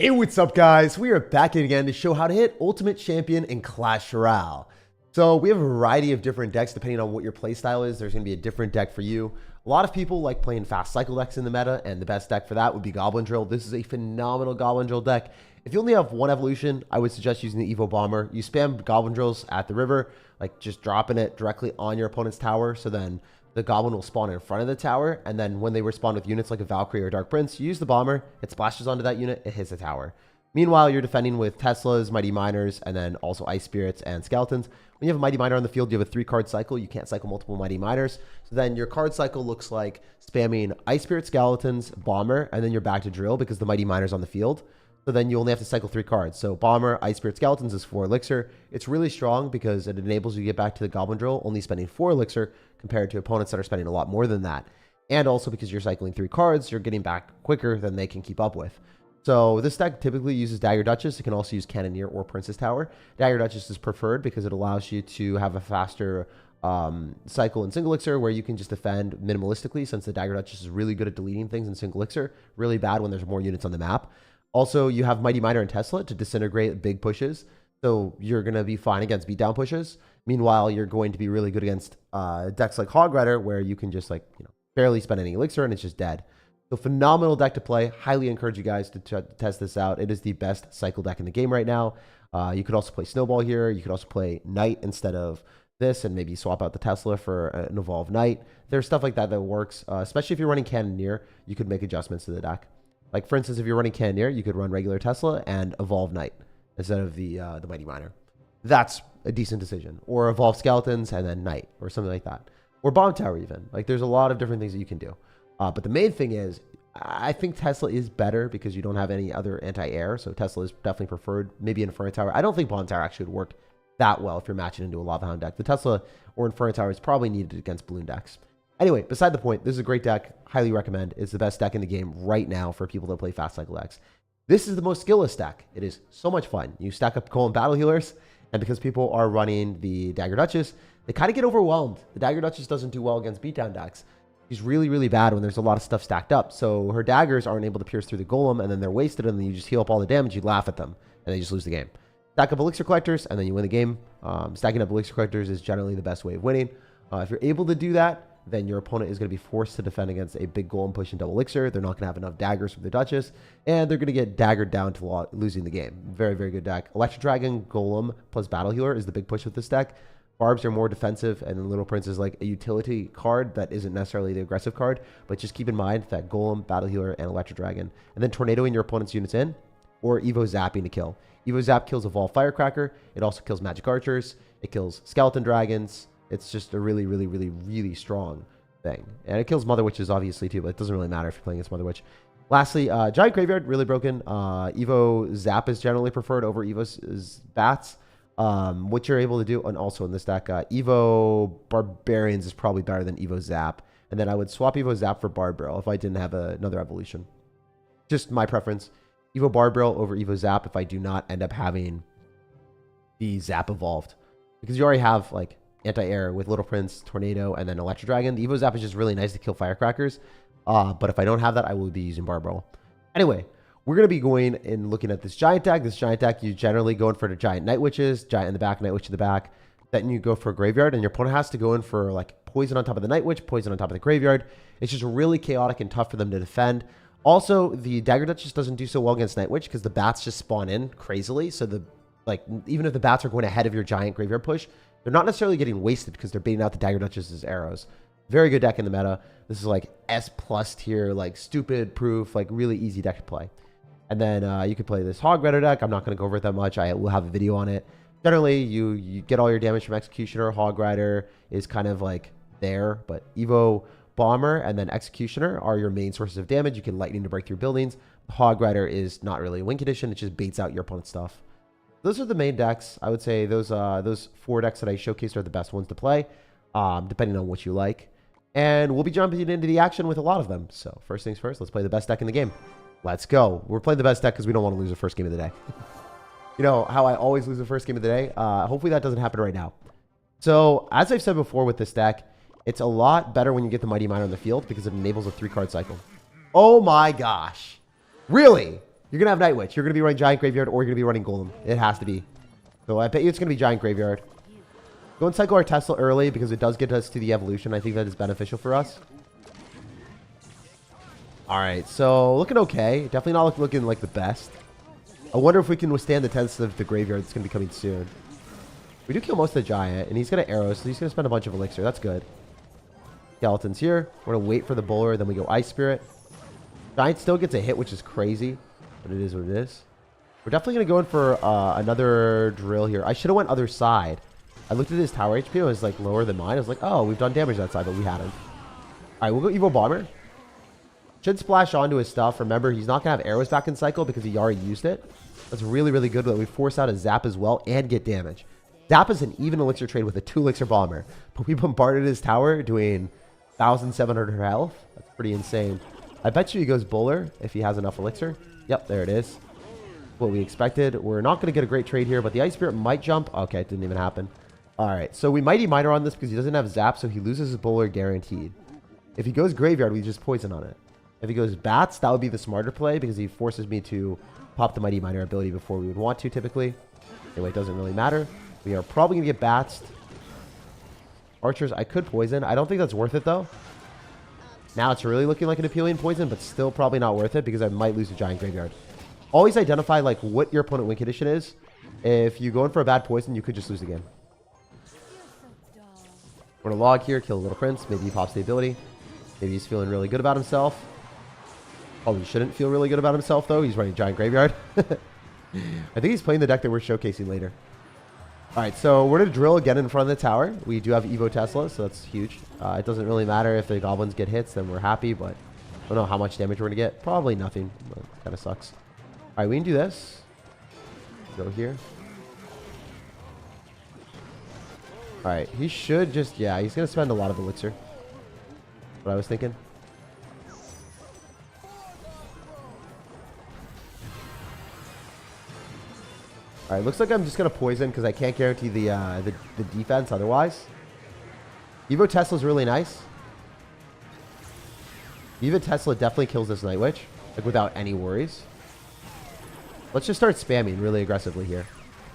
Hey, what's up, guys? We are back again to show how to hit Ultimate Champion in Clash Royale. So we have a variety of different decks depending on what your playstyle is. There's going to be a different deck for you. A lot of people like playing fast cycle decks in the meta, and the best deck for that would be Goblin Drill. This is a phenomenal Goblin Drill deck. If you only have one evolution, I would suggest using the Evo Bomber. You spam Goblin Drills at the river, like just dropping it directly on your opponent's tower, so then the Goblin will spawn in front of the tower, and then when they respond with units like a Valkyrie or Dark Prince, you use the Bomber, it splashes onto that unit, it hits the tower. Meanwhile, you're defending with Teslas, Mighty Miners, and then also Ice Spirits and Skeletons. When you have a Mighty Miner on the field, you have a 3-card cycle. You can't cycle multiple Mighty Miners. So then your card cycle looks like spamming Ice Spirit, Skeletons, Bomber, and then you're back to Drill because the Mighty Miner's on the field. So then you only have to cycle 3 cards. So Bomber, Ice Spirit, Skeletons is 4 Elixir. It's really strong because it enables you to get back to the Goblin Drill, only spending 4 Elixir compared to opponents that are spending a lot more than that. And also because you're cycling 3 cards, you're getting back quicker than they can keep up with. So this deck typically uses Dagger Duchess. It can also use Cannoneer or Princess Tower. Dagger Duchess is preferred because it allows you to have a faster cycle in single elixir where you can just defend minimalistically, since the Dagger Duchess is really good at deleting things in single elixir, really bad when there's more units on the map. Also, you have Mighty Miner and Tesla to disintegrate big pushes, so you're going to be fine against beatdown pushes. Meanwhile, you're going to be really good against decks like Hog Rider, where you can just barely spend any elixir and it's just dead. So phenomenal deck to play. Highly encourage you guys to test this out. It is the best cycle deck in the game right now. You could also play Snowball here. You could also play Knight instead of this, and maybe swap out the Tesla for an Evolved Knight. There's stuff like that that works, especially if you're running Cannoneer. You could make adjustments to the deck. Like, for instance, if you're running Cannoneer, you could run regular Tesla and Evolve Knight instead of the Mighty Miner. That's a decent decision. Or Evolve Skeletons and then Knight or something like that. Or Bomb Tower even. Like, there's a lot of different things that you can do. But the main thing is, I think Tesla is better because you don't have any other anti-air. So Tesla is definitely preferred. Maybe Inferno Tower. I don't think Bomb Tower actually would work that well if you're matching into a Lava Hound deck. The Tesla or Inferno Tower is probably needed against balloon decks. Anyway, beside the point, this is a great deck. Highly recommend. It's the best deck in the game right now for people that play fast cycle decks. This is the most skillless deck. It is so much fun. You stack up Golem Battle Healers, and because people are running the Dagger Duchess, they kind of get overwhelmed. The Dagger Duchess doesn't do well against beatdown decks. She's really, really bad when there's a lot of stuff stacked up. So her daggers aren't able to pierce through the Golem, and then they're wasted, and then you just heal up all the damage, you laugh at them, and they just lose the game. Stack up Elixir Collectors, and then you win the game. Stacking up Elixir Collectors is generally the best way of winning. If you're able to do that, then your opponent is going to be forced to defend against a big Golem push in double Elixir. They're not going to have enough daggers from the Duchess, and they're going to get daggered down to losing the game. Very, very good deck. Electro Dragon, Golem, plus Battle Healer is the big push with this deck. Barbs are more defensive, and then Little Prince is like a utility card that isn't necessarily the aggressive card, but just keep in mind that Golem, Battle Healer, and Electro Dragon, and then tornadoing your opponent's units in, or Evo Zapping to kill. Evo Zap kills Evolved Firecracker. It also kills Magic Archers. It kills Skeleton Dragons. It's just a really, really, really, really strong thing. And it kills Mother Witches, obviously, too, but it doesn't really matter if you're playing against Mother Witch. Lastly, Giant Graveyard, really broken. Evo Zap is generally preferred over Evo's Bats. What you're able to do, and also in this deck, Evo Barbarians is probably better than Evo Zap. And then I would swap Evo Zap for Barbarrel if I didn't have another evolution. Just my preference. Evo Barbarrel over Evo Zap if I do not end up having the Zap evolved. Because you already have, like, anti-air with Little Prince, Tornado, and then Electro Dragon. The Evo Zap is just really nice to kill Firecrackers. But if I don't have that, I will be using Barbarrel. Anyway, we're going to be going and looking at this Giant deck. This Giant deck, you generally go in for the Giant Night Witches, Giant in the back, Night Witch in the back. Then you go for a Graveyard, and your opponent has to go in for, like, Poison on top of the Night Witch, Poison on top of the Graveyard. It's just really chaotic and tough for them to defend. Also, the Dagger Duchess doesn't do so well against Night Witch because the bats just spawn in crazily. So, even if the bats are going ahead of your Giant Graveyard push, they're not necessarily getting wasted because they're baiting out the Dagger Duchess's arrows. Very good deck in the meta. This is like S+ tier, like stupid proof, like really easy deck to play. And then you could play this Hog Rider deck. I'm not going to go over it that much. I will have a video on it. Generally, you get all your damage from Executioner. Hog Rider is kind of like there, but Evo Bomber and then Executioner are your main sources of damage. You can Lightning to break through buildings. Hog Rider is not really a win condition. It just baits out your opponent's stuff. Those are the main decks. I would say those 4 decks that I showcased are the best ones to play, depending on what you like. And we'll be jumping into the action with a lot of them. So first things first, let's play the best deck in the game. Let's go. We're playing the best deck because we don't want to lose the first game of the day. You know how I always lose the first game of the day? Hopefully that doesn't happen right now. So as I've said before with this deck, it's a lot better when you get the Mighty Miner on the field because it enables a 3-card cycle. Oh my gosh. Really? You're going to have Night Witch. You're going to be running Giant Graveyard or you're going to be running Golem. It has to be. So I bet you it's going to be Giant Graveyard. Go and cycle our Tesla early because it does get us to the evolution. I think that is beneficial for us. Alright, so looking okay. Definitely not looking like the best. I wonder if we can withstand the test of the graveyard that's going to be coming soon. We do kill most of the giant, and he's going to arrow, so he's going to spend a bunch of elixir. That's good. Skeleton's here. We're going to wait for the bowler, then we go Ice Spirit. Giant still gets a hit, which is crazy, but it is what it is. We're definitely going to go in for another drill here. I should have went other side. I looked at his tower HP, it was like lower than mine. I was like, oh, we've done damage that side, but we hadn't. Alright, we'll go Evo Bomber. Should splash onto his stuff. Remember, he's not going to have arrows back in cycle because he already used it. That's really, really good that we force out a Zap as well and get damage. Zap is an even elixir trade with a 2 elixir bomber. But we bombarded his tower doing 1,700 health. That's pretty insane. I bet you he goes bowler if he has enough elixir. Yep, there it is. What we expected. We're not going to get a great trade here, but the Ice Spirit might jump. Okay, it didn't even happen. Alright, so we Mighty Miner on this because he doesn't have Zap, so he loses his bowler guaranteed. If he goes Graveyard, we just poison on it. If he goes Bats, that would be the smarter play because he forces me to pop the Mighty Miner ability before we would want to typically. Anyway, it doesn't really matter. We are probably going to get Batsed. Archers, I could poison. I don't think that's worth it though. Now it's really looking like an appealing poison, but still probably not worth it because I might lose a Giant Graveyard. Always identify like what your opponent win condition is. If you go in for a bad poison, you could just lose the game. We're going to log here, kill Little Prince. Maybe he pops the ability. Maybe he's feeling really good about himself. Probably shouldn't feel really good about himself, though. He's running Giant Graveyard. I think he's playing the deck that we're showcasing later. Alright, so we're going to drill again in front of the tower. We do have Evo Tesla, so that's huge. It doesn't really matter if the goblins get hits, then we're happy, but I don't know how much damage we're going to get. Probably nothing, but kind of sucks. Alright, we can do this. Go here. Alright, he should just... Yeah, he's going to spend a lot of elixir. What I was thinking. Alright, looks like I'm just going to poison because I can't guarantee the defense otherwise. Evo Tesla's really nice. Evo Tesla definitely kills this Night Witch. Like, without any worries. Let's just start spamming really aggressively here.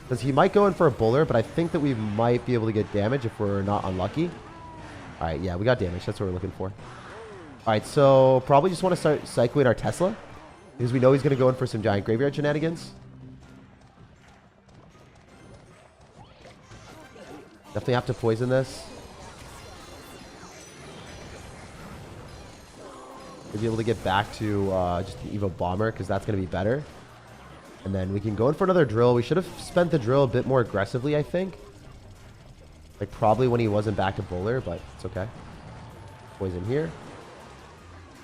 Because he might go in for a bowler, but I think that we might be able to get damage if we're not unlucky. Alright, yeah, we got damage. That's what we're looking for. Alright, so probably just want to start cycling our Tesla. Because we know he's going to go in for some Giant Graveyard shenanigans. Definitely have to poison this. We'll be able to get back to just an Evo Bomber because that's going to be better. And then we can go in for another drill. We should have spent the drill a bit more aggressively, I think. Like probably when he wasn't back to bowler, but it's okay. Poison here.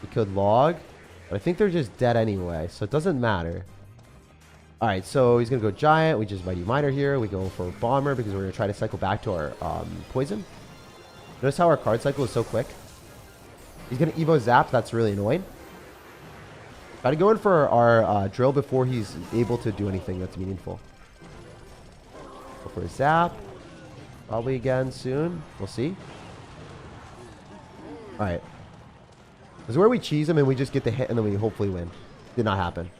We could log. But I think they're just dead anyway, so it doesn't matter. Alright, so he's going to go Giant. We just Mighty Miner here. We go for Bomber because we're going to try to cycle back to our poison. Notice how our card cycle is so quick. He's going to Evo Zap. That's really annoying. Got to go in for our drill before he's able to do anything that's meaningful. Go for a Zap. Probably again soon. We'll see. Alright. This is where we cheese him and we just get the hit and then we hopefully win. Did not happen.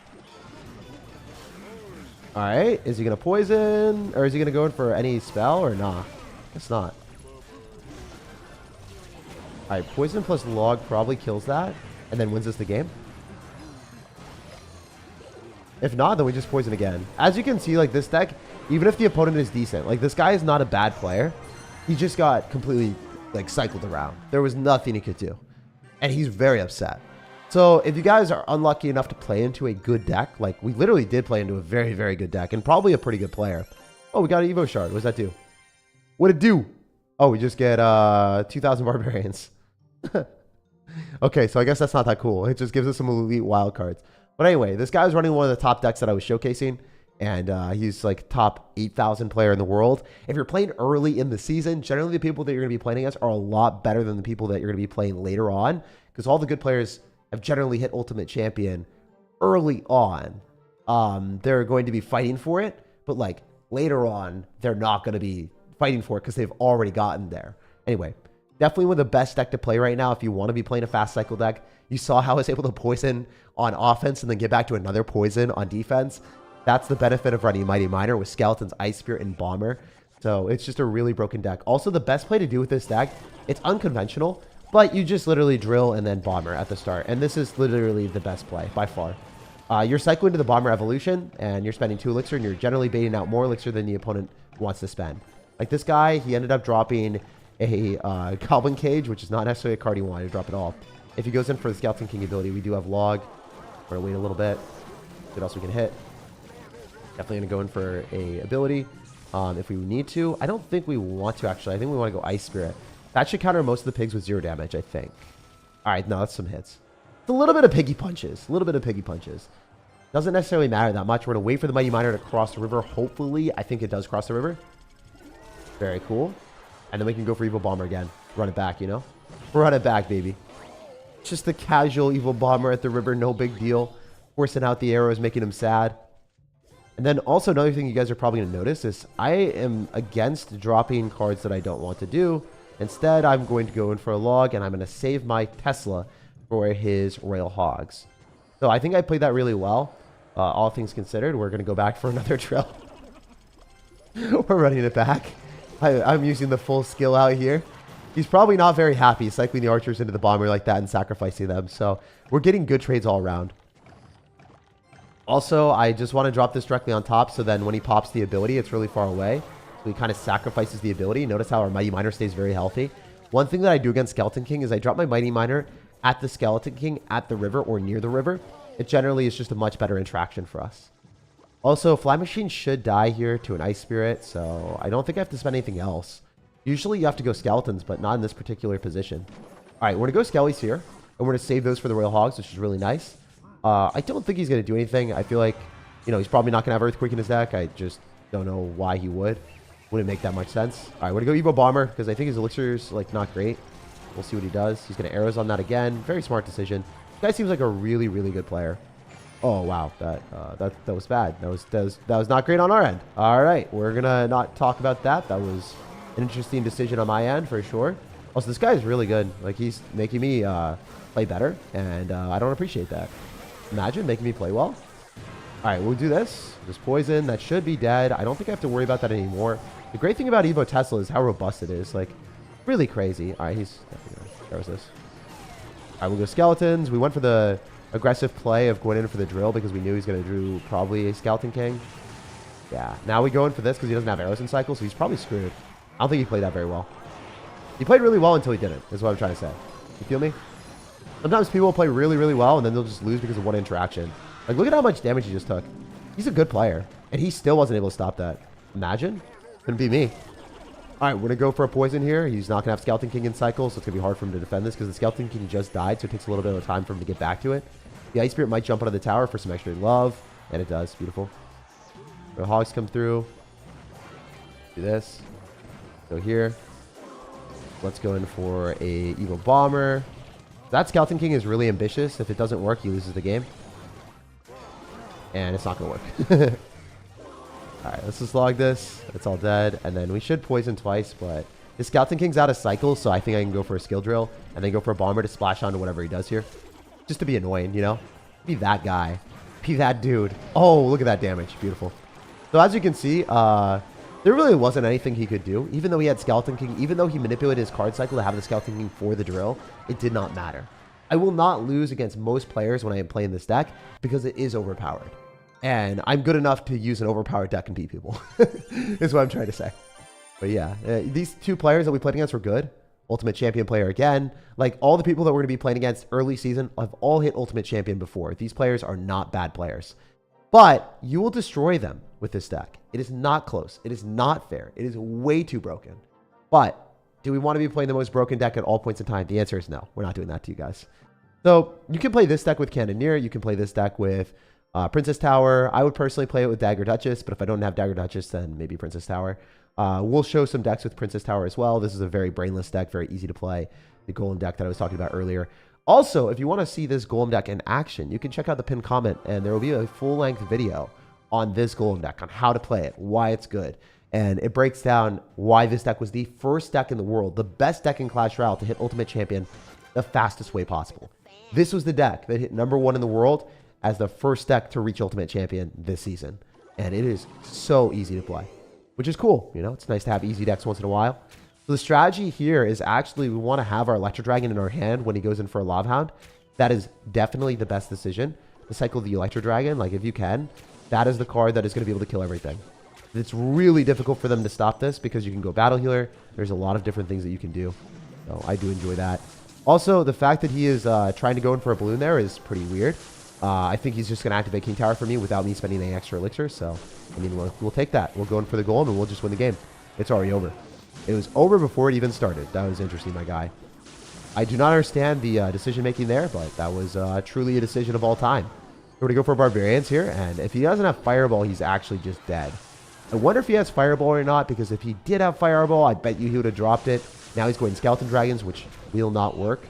Alright. Is he going to poison? Or is he going to go in for any spell or nah? Guess not. Alright. Poison plus log probably kills that. And then wins us the game. If not, then we just poison again. As you can see, like this deck, even if the opponent is decent, like this guy is not a bad player. He just got completely like cycled around. There was nothing he could do. And he's very upset. So if you guys are unlucky enough to play into a good deck, like we literally did play into a very, very good deck and probably a pretty good player. Oh, we got an Evo Shard. What does that do? What'd it do? Oh, we just get 2,000 Barbarians. Okay, so I guess that's not that cool. It just gives us some elite wild cards. But anyway, this guy was running one of the top decks that I was showcasing. And he's like top 8,000 player in the world. If you're playing early in the season, generally the people that you're going to be playing against are a lot better than the people that you're going to be playing later on. Because all the good players have generally hit Ultimate Champion early on. They're going to be fighting for it. But like later on, they're not going to be fighting for it because they've already gotten there. Anyway, Definitely one of the best deck to play right now if you want to be playing a fast cycle deck. You saw how I was able to poison on offense and then get back to another poison on defense. That's the benefit of running Mighty Miner with Skeletons, Ice Spirit, and Bomber. So it's just a really broken deck. Also, the best play to do with this deck, it's unconventional, but you just literally drill and then Bomber at the start. And this is literally the best play by far. You're cycling to the Bomber evolution, and you're spending 2 elixir, and you're generally baiting out more elixir than the opponent wants to spend. Like this guy, he ended up dropping a Goblin Cage, which is not necessarily a card you want to drop at all. If he goes in for the Skeleton King ability, we do have Log. We're going to wait a little bit. What else we can hit? Definitely going to go in for a ability if we need to. I don't think we want to, actually. I think we want to go Ice Spirit. That should counter most of the pigs with 0 damage, I think. All right, no, that's some hits. It's a little bit of piggy punches. A little bit of piggy punches. Doesn't necessarily matter that much. We're going to wait for the Mighty Miner to cross the river. Hopefully, I think it does cross the river. Very cool. And then we can go for Evil Bomber again. Run it back, you know? Run it back, baby. Just the casual Evil Bomber at the river. No big deal. Forcing out the arrows, making him sad. And then also another thing you guys are probably going to notice is I am against dropping cards that I don't want to do. Instead, I'm going to go in for a Log, and I'm going to save my Tesla for his Royal Hogs. So I think I played that really well. All things considered, we're going to go back for another drill. We're running it back. I'm using the full skill out here. He's probably not very happy cycling the archers into the bomber like that and sacrificing them. So we're getting good trades all around. Also, I just want to drop this directly on top, so then when he pops the ability, it's really far away. So he kind of sacrifices the ability. Notice how our Mighty Miner stays very healthy. One thing that I do against Skeleton King is I drop my Mighty Miner at the Skeleton King at the river or near the river. It generally is just a much better interaction for us. Also, Fly Machine should die here to an Ice Spirit, so I don't think I have to spend anything else. Usually you have to go Skeletons, but not in this particular position. All right, we're going to go Skellies here, and we're going to save those for the Royal Hogs, which is really nice. I don't think he's going to do anything. I feel like, you know, he's probably not going to have Earthquake in his deck. I just don't know why he would. Wouldn't make that much sense. All right, we're going to go Evo Bomber because I think his Elixir's, like, not great. We'll see what he does. He's going to Arrows on that again. Very smart decision. This guy seems like a really, really good player. Oh, wow. That was bad. That was not great on our end. All right, we're going to not talk about that. That was an interesting decision on my end for sure. Also, this guy is really good. Like, he's making me play better, and I don't appreciate that. Imagine making me play well. All right, we'll do this. This poison, that should be dead. I don't think I have to worry about that anymore. The great thing about Evo Tesla is how robust it is. Like, really crazy. All right, he's definitely going to throw this. All right, we'll go Skeletons. We went for the aggressive play of going in for the drill because we knew he's going to do probably a Skeleton King. Yeah, now we go in for this because he doesn't have arrows in cycle, so he's probably screwed. I don't think he played that very well. He played really well until he didn't, is what I'm trying to say. You feel me? Sometimes people will play really, really well, and then they'll just lose because of one interaction. Like, look at how much damage he just took. He's a good player, and he still wasn't able to stop that. Imagine. Couldn't be me. All right, we're going to go for a poison here. He's not going to have Skeleton King in cycle, so it's going to be hard for him to defend this because the Skeleton King just died, so it takes a little bit of time for him to get back to it. The Ice Spirit might jump out of the tower for some extra love, and it does. Beautiful. The Hogs come through. Do this. Go here. Let's go in for a Evil Bomber. That Skeleton King is really ambitious. If it doesn't work, he loses the game. And it's not going to work. Alright, let's just log this. It's all dead. And then we should poison twice, but the Skeleton King's out of cycle, so I think I can go for a skill drill and then go for a Bomber to splash onto whatever he does here. Just to be annoying, you know? Be that guy. Be that dude. Oh, look at that damage. Beautiful. So as you can see, there really wasn't anything he could do. Even though he had Skeleton King, even though he manipulated his card cycle to have the Skeleton King for the drill, it did not matter. I will not lose against most players when I am playing this deck because it is overpowered. And I'm good enough to use an overpowered deck and beat people. Is what I'm trying to say. But yeah, these two players that we played against were good. Ultimate Champion player again. Like, all the people that we're going to be playing against early season have all hit Ultimate Champion before. These players are not bad players. But you will destroy them with this deck. It is not close. It is not fair. It is way too broken. But do we want to be playing the most broken deck at all points in time? The answer is no. We're not doing that to you guys. So you can play this deck with Cannoneer. You can play this deck with Princess Tower. I would personally play it with Dagger Duchess, but if I don't have Dagger Duchess, then maybe Princess Tower. We'll show some decks with Princess Tower as well. This is a very brainless deck, very easy to play. The Golem deck that I was talking about earlier. Also, if you want to see this Golem deck in action, you can check out the pinned comment, and there will be a full-length video on this Golem deck, on how to play it, why it's good, And it breaks down why this deck was the first deck in the world, the best deck in Clash Royale to hit Ultimate Champion the fastest way possible. This was the deck that hit #1 in the world as the first deck to reach Ultimate Champion this season. And it is so easy to play, which is cool. You know, it's nice to have easy decks once in a while. So the strategy here is actually we want to have our Electro Dragon in our hand when he goes in for a Lava Hound. That is definitely the best decision. To cycle the Electro Dragon, like if you can, that is the card that is going to be able to kill everything. It's really difficult for them to stop this because you can go Battle Healer. There's a lot of different things that you can do. So I do enjoy that. Also, the fact that he is trying to go in for a balloon there is pretty weird. I think he's just going to activate King Tower for me without me spending any extra elixir. So, I mean, we'll take that. We'll go in for the Golem and we'll just win the game. It's already over. It was over before it even started. That was interesting, my guy. I do not understand the decision-making there, but that was truly a decision of all time. We're going to go for Barbarians here, and if he doesn't have Fireball, he's actually just dead. I wonder if he has Fireball or not, because if he did have Fireball, I bet you he would have dropped it. Now he's going Skeleton Dragons, which will not work.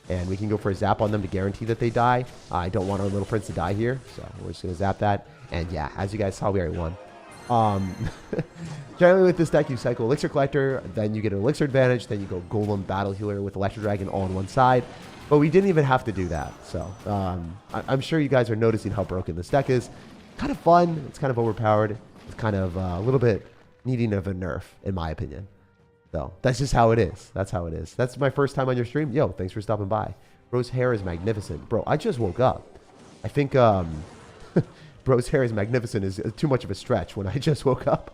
And we can go for a Zap on them to guarantee that they die. I don't want our little prince to die here, so we're just going to Zap that. And yeah, as you guys saw, we already won. Generally with this deck, you cycle Elixir Collector, then you get an Elixir advantage, then you go Golem Battle Healer with Electro Dragon all on one side. But we didn't even have to do that. So I'm sure you guys are noticing how broken this deck is. Kind of fun. It's kind of overpowered. It's kind of a little bit needing of a nerf, in my opinion. So that's just how it is. That's how it is. That's my first time on your stream. Yo, thanks for stopping by. Bro's hair is magnificent. Bro, I just woke up. I think Bro's hair is magnificent is too much of a stretch when I just woke up.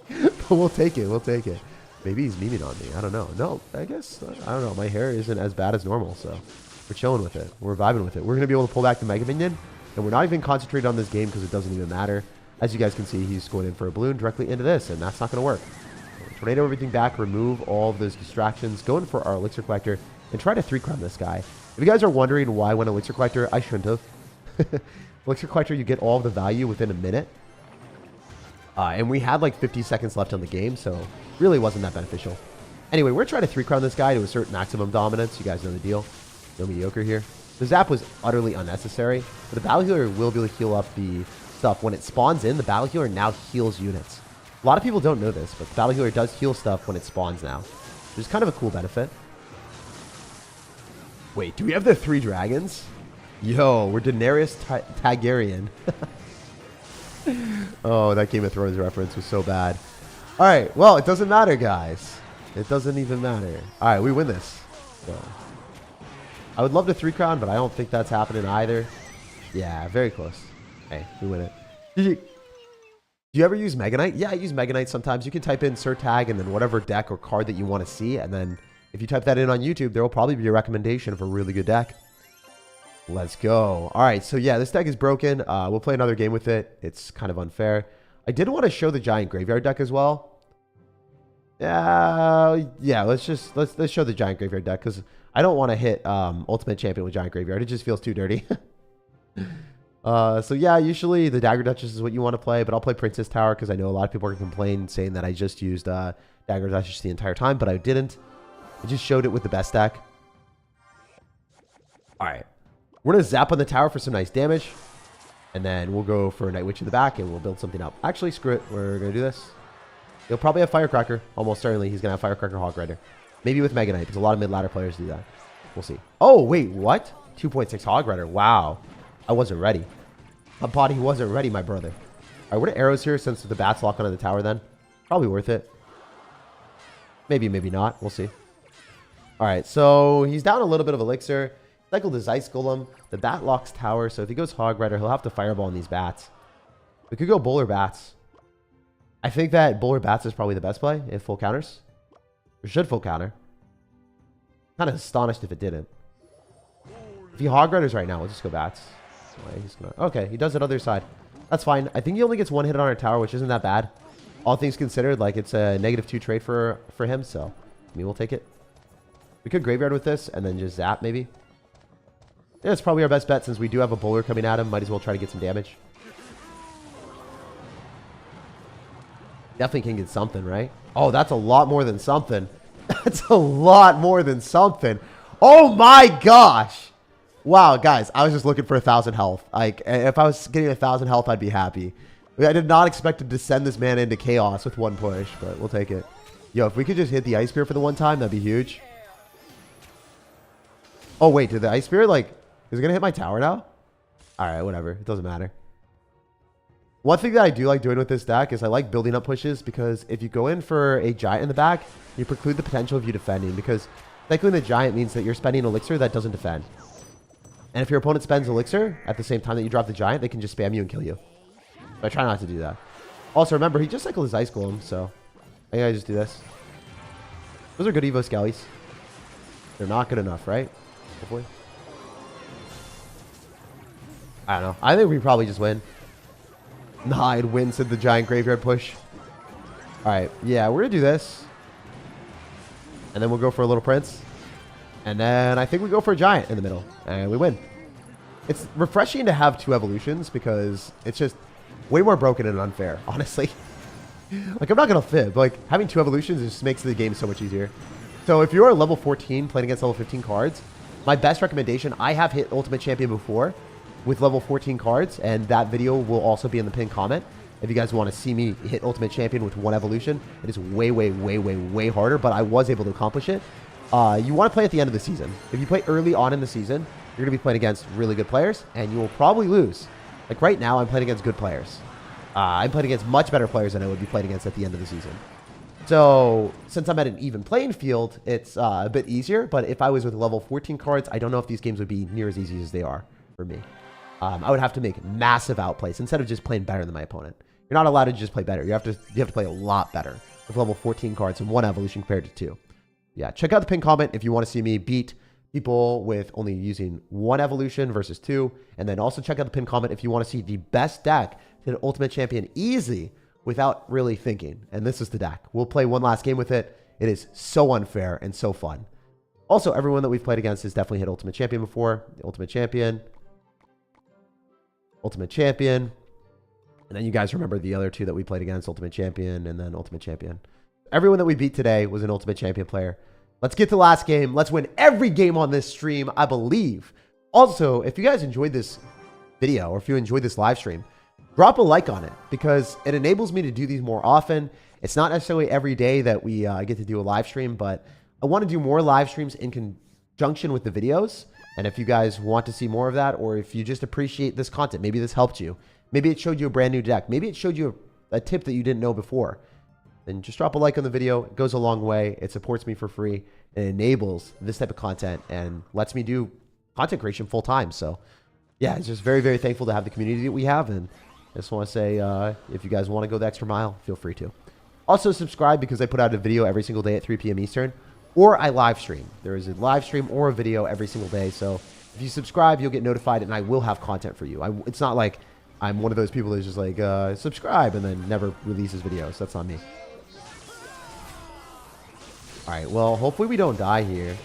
But we'll take it. We'll take it. Maybe he's memeing on me. I don't know. No, I guess, I don't know. My hair isn't as bad as normal, so we're chilling with it. We're vibing with it. We're going to be able to pull back the Mega Minion, and we're not even concentrated on this game because it doesn't even matter. As you guys can see, he's going in for a balloon directly into this, and that's not going to work. Tornado everything back, remove all of those distractions, go in for our Elixir Collector, and try to 3-crown this guy. If you guys are wondering why I went Elixir Collector, I shouldn't have. Elixir Collector, you get all of the value within a minute. And we had like 50 seconds left on the game, so really wasn't that beneficial. Anyway, we're trying to 3-crown this guy to assert maximum dominance. You guys know the deal. No mediocre here. The Zap was utterly unnecessary, but the Battle Healer will be able to heal up the stuff. When it spawns in, the Battle Healer now heals units. A lot of people don't know this, but the Battle Healer does heal stuff when it spawns now, which is kind of a cool benefit. Wait, do we have the 3 dragons? Yo, we're Daenerys Targaryen. Oh, that Game of Thrones reference was so bad. All right, well, it doesn't matter, guys. It doesn't even matter. All right, we win this. So, I would love to 3-crown, but I don't think that's happening either. Yeah, very close. Hey, we win it. Do you ever use Mega Knight? Yeah, I use Mega Knight sometimes. You can type in SirTag and then whatever deck or card that you want to see. And then if you type that in on YouTube, there will probably be a recommendation of a really good deck. Let's go. All right, so yeah, this deck is broken. We'll play another game with it. It's kind of unfair. I did want to show the Giant Graveyard deck as well. Yeah, let's show the Giant Graveyard deck because I don't want to hit Ultimate Champion with Giant Graveyard. It just feels too dirty. So yeah, usually the Dagger Duchess is what you want to play, but I'll play Princess Tower because I know a lot of people are going to complain saying that I just used Dagger Duchess the entire time, but I didn't. I just showed it with the best deck. All right. We're going to zap on the tower for some nice damage. And then we'll go for a Night Witch in the back and we'll build something up. Actually, screw it. We're going to do this. He'll probably have Firecracker. Almost certainly he's going to have Firecracker Hog Rider. Maybe with Mega Knight because a lot of mid-ladder players do that. We'll see. Oh, wait, what? 2.6 Hog Rider. Wow. I wasn't ready. My body wasn't ready, my brother. All right, what are arrows here since the bats lock onto the tower then? Probably worth it. Maybe, maybe not. We'll see. All right, so he's down a little bit of elixir. Cycle the Ice Golem. The bat locks tower, so if he goes Hog Rider, he'll have to Fireball on these bats. We could go Bowler Bats. I think that Bowler Bats is probably the best play if full counters. Or should full counter. Kind of astonished if it didn't. If he Hog Riders right now, we'll just go Bats. He's gonna, okay, he does it other side. That's fine. I think he only gets 1 hit on our tower, which isn't that bad. All things considered, like it's a -2 trade for him, so I mean, we'll take it. We could Graveyard with this and then just Zap maybe. Yeah, it's probably our best bet since we do have a bowler coming at him. Might as well try to get some damage. Definitely can get something, right? Oh, that's a lot more than something. That's a lot more than something. Oh my gosh. Wow, guys, I was just looking for 1,000 health. Like, if I was getting 1,000 health, I'd be happy. I did not expect to send this man into chaos with one push, but we'll take it. Yo, if we could just hit the Ice Spear for the one time, that'd be huge. Oh, wait, did the Ice Spear, like, is it going to hit my tower now? All right, whatever. It doesn't matter. One thing that I do like doing with this deck is I like building up pushes because if you go in for a giant in the back, you preclude the potential of you defending because cycling the giant means that you're spending elixir that doesn't defend. And if your opponent spends elixir at the same time that you drop the giant, they can just spam you and kill you. So I try not to do that. Also, remember, he just cycled his Ice Golem, so I think I just do this. Those are good Evo Skellies. They're not good enough, right? Hopefully. I don't know. I think we probably just win. Nah, I'd win, said the giant graveyard push. Alright, yeah, we're going to do this. And then we'll go for a little prince. And then I think we go for a giant in the middle. And we win. It's refreshing to have 2 evolutions because it's just way more broken and unfair, honestly. Like, I'm not going to fib. Like, having 2 evolutions just makes the game so much easier. So if you're level 14 playing against level 15 cards, my best recommendation, I have hit Ultimate Champion before with level 14 cards, and that video will also be in the pinned comment. If you guys want to see me hit Ultimate Champion with 1 evolution, it is way, way, way, way, way harder, but I was able to accomplish it. You want to play at the end of the season. If you play early on in the season, you're going to be playing against really good players, and you will probably lose. Like right now, I'm playing against good players. I'm playing against much better players than I would be playing against at the end of the season. So, since I'm at an even playing field, it's a bit easier. But if I was with level 14 cards, I don't know if these games would be near as easy as they are for me. I would have to make massive outplays instead of just playing better than my opponent. You're not allowed to just play better. You have to play a lot better with level 14 cards and 1 evolution compared to 2. Yeah, check out the pinned comment if you want to see me beat people with only using 1 evolution versus 2. And then also check out the pinned comment if you want to see the best deck to the Ultimate Champion easy without really thinking. And this is the deck. We'll play one last game with it. It is so unfair and so fun. Also, everyone that we've played against has definitely hit Ultimate Champion before. The Ultimate Champion. Ultimate Champion. And then you guys remember the other 2 that we played against. Ultimate Champion and then Ultimate Champion. Everyone that we beat today was an Ultimate Champion player. Let's get to the last game. Let's win every game on this stream, I believe. Also, if you guys enjoyed this video or if you enjoyed this live stream, drop a like on it because it enables me to do these more often. It's not necessarily every day that we get to do a live stream, but I want to do more live streams in conjunction with the videos. And if you guys want to see more of that, or if you just appreciate this content, maybe this helped you. Maybe it showed you a brand new deck. Maybe it showed you a tip that you didn't know before. Then just drop a like on the video. It goes a long way. It supports me for free. It enables this type of content and lets me do content creation full time. So yeah, it's just very, very thankful to have the community that we have. And I just want to say, if you guys want to go the extra mile, feel free to. Also subscribe because I put out a video every single day at 3 p.m. Eastern, or I live stream. There is a live stream or a video every single day. So if you subscribe, you'll get notified and I will have content for you. It's not like I'm one of those people that's just like, subscribe and then never releases videos. That's not me. All right, well, hopefully we don't die here.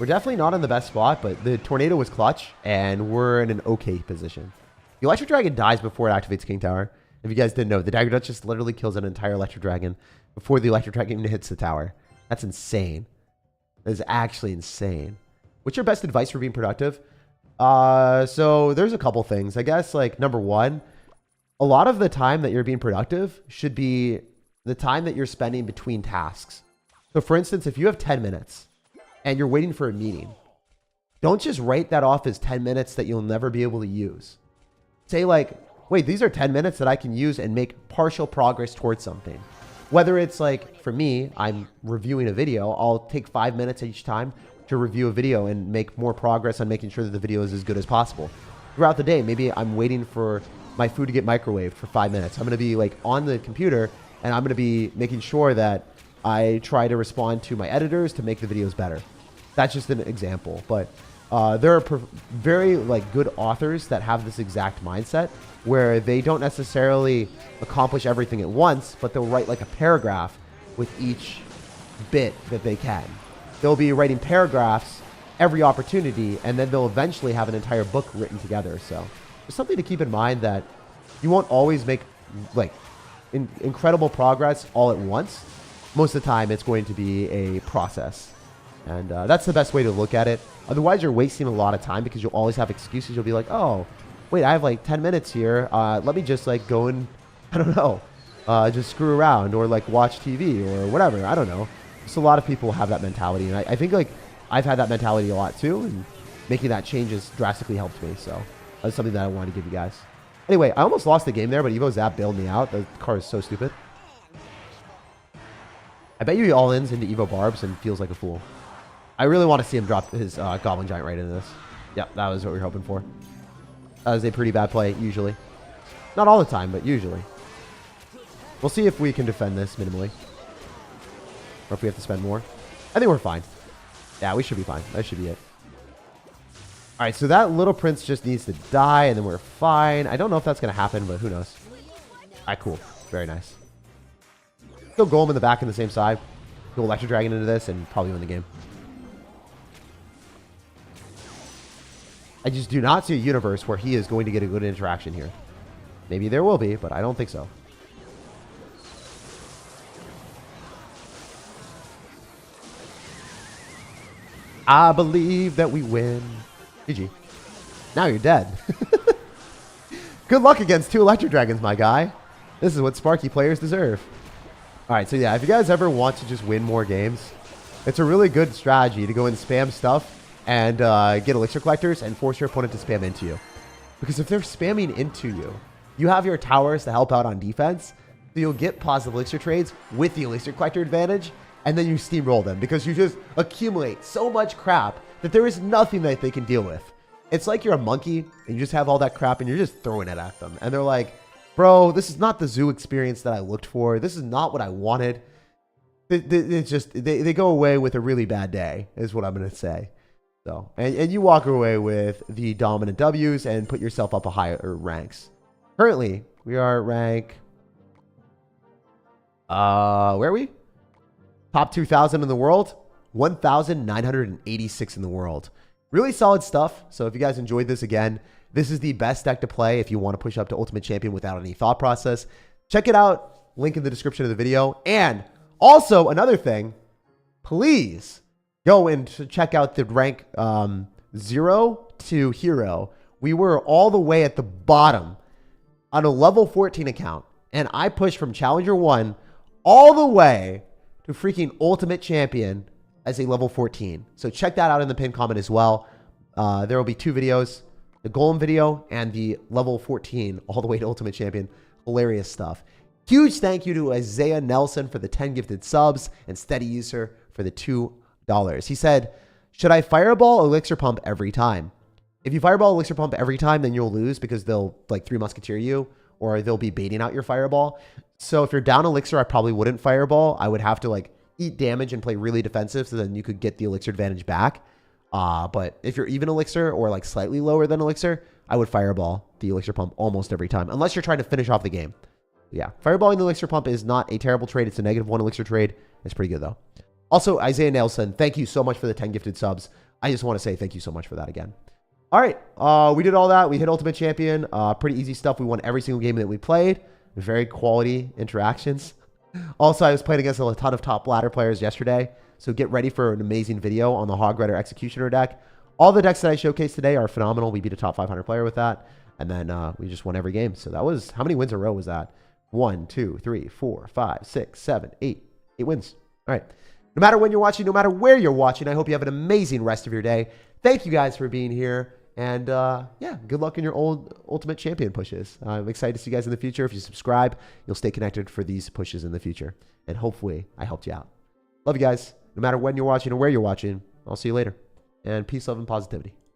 We're definitely not in the best spot, but the tornado was clutch, and we're in an okay position. The Electric Dragon dies before it activates King Tower. If you guys didn't know, the Dagger Duchess literally kills an entire Electric Dragon before the Electric Dragon even hits the tower. That's insane. That is actually insane. What's your best advice for being productive? So there's a couple things. I guess, like, number one, a lot of the time that you're being productive should be the time that you're spending between tasks. So for instance, if you have 10 minutes and you're waiting for a meeting, don't just write that off as 10 minutes that you'll never be able to use. Say like, wait, these are 10 minutes that I can use and make partial progress towards something. Whether it's like, for me, I'm reviewing a video, I'll take 5 minutes each time to review a video and make more progress on making sure that the video is as good as possible. Throughout the day, maybe I'm waiting for my food to get microwaved for 5 minutes. I'm going to be like on the computer and I'm going to be making sure that I try to respond to my editors to make the videos better. That's just an example. But there are very like good authors that have this exact mindset where they don't necessarily accomplish everything at once, but they'll write like a paragraph with each bit that they can. They'll be writing paragraphs every opportunity, and then they'll eventually have an entire book written together. So there's something to keep in mind that you won't always make like incredible progress all at once. Most of the time, it's going to be a process. And that's the best way to look at it. Otherwise, you're wasting a lot of time because you'll always have excuses. You'll be like, oh, wait, I have like 10 minutes here. Let me just like go and, I don't know, just screw around or like watch TV or whatever. I don't know. Just a lot of people have that mentality. And I think like I've had that mentality a lot too. And making that change has drastically helped me. So that's something that I wanted to give you guys. Anyway, I almost lost the game there, but Evo Zap bailed me out. The car is so stupid. I bet you he all-ins into Evo Barbs and feels like a fool. I really want to see him drop his Goblin Giant right into this. Yep, that was what we were hoping for. That was a pretty bad play, usually. Not all the time, but usually. We'll see if we can defend this minimally. Or if we have to spend more. I think we're fine. Yeah, we should be fine. That should be it. Alright, so that little prince just needs to die, and then we're fine. I don't know if that's going to happen, but who knows. Alright, cool. Very nice. Go Golem in the back on the same side. Go Electro Dragon into this, and probably win the game. I just do not see a universe where he is going to get a good interaction here. Maybe there will be, but I don't think so. I believe that we win. GG. Now you're dead. Good luck against 2 Electro Dragons, my guy. This is what Sparky players deserve. Alright, so yeah, if you guys ever want to just win more games, it's a really good strategy to go and spam stuff and get elixir collectors and force your opponent to spam into you. Because if they're spamming into you, you have your towers to help out on defense, so you'll get positive elixir trades with the elixir collector advantage, and then you steamroll them because you just accumulate so much crap that there is nothing that they can deal with. It's like you're a monkey and you just have all that crap and you're just throwing it at them. And they're like, bro, this is not the zoo experience that I looked for. This is not what I wanted. It's just, they go away with a really bad day is what I'm going to say. So, and you walk away with the dominant W's and put yourself up a higher ranks. Currently, we are rank, where are we? Top 2,000 in the world, 1,986 in the world. Really solid stuff. So if you guys enjoyed this again, this is the best deck to play if you want to push up to Ultimate Champion without any thought process. Check it out. Link in the description of the video. And also another thing, please go and check out the rank 0 to hero. We were all the way at the bottom on a level 14 account. And I pushed from Challenger 1 all the way to freaking Ultimate Champion as a level 14. So check that out in the pinned comment as well. There will be 2 videos, the Golem video and the level 14 all the way to Ultimate Champion. Hilarious stuff. Huge thank you to Isaiah Nelson for the 10 gifted subs and Steady User for the $2. He said, should I fireball elixir pump every time? If you fireball elixir pump every time, then you'll lose because they'll like 3 musketeer you or they'll be baiting out your fireball. So if you're down elixir, I probably wouldn't fireball. I would have to like eat damage and play really defensive so then you could get the elixir advantage back. But if you're even elixir or like slightly lower than elixir, I would fireball the elixir pump almost every time, unless you're trying to finish off the game. Yeah, fireballing the elixir pump is not a terrible trade. It's a -1 elixir trade. It's pretty good though. Also, Isaiah Nelson, thank you so much for the 10 gifted subs. I just want to say thank you so much for that again. All right, we did all that. We hit Ultimate Champion. Pretty easy stuff. We won every single game that we played. Very quality interactions. Also, I was playing against a ton of top ladder players yesterday, so get ready for an amazing video on the Hog Rider Executioner deck. All the decks that I showcased today are phenomenal. We beat a top 500 player with that, and then we just won every game. So that was, how many wins in a row was that? 1, 2, 3, 4, 5, 6, 7, 8. 8 wins. All right. No matter when you're watching, no matter where you're watching, I hope you have an amazing rest of your day. Thank you guys for being here. And yeah, good luck in your old Ultimate Champion pushes. I'm excited to see you guys in the future. If you subscribe, you'll stay connected for these pushes in the future. And hopefully I helped you out. Love you guys. No matter when you're watching or where you're watching, I'll see you later. And peace, love, and positivity.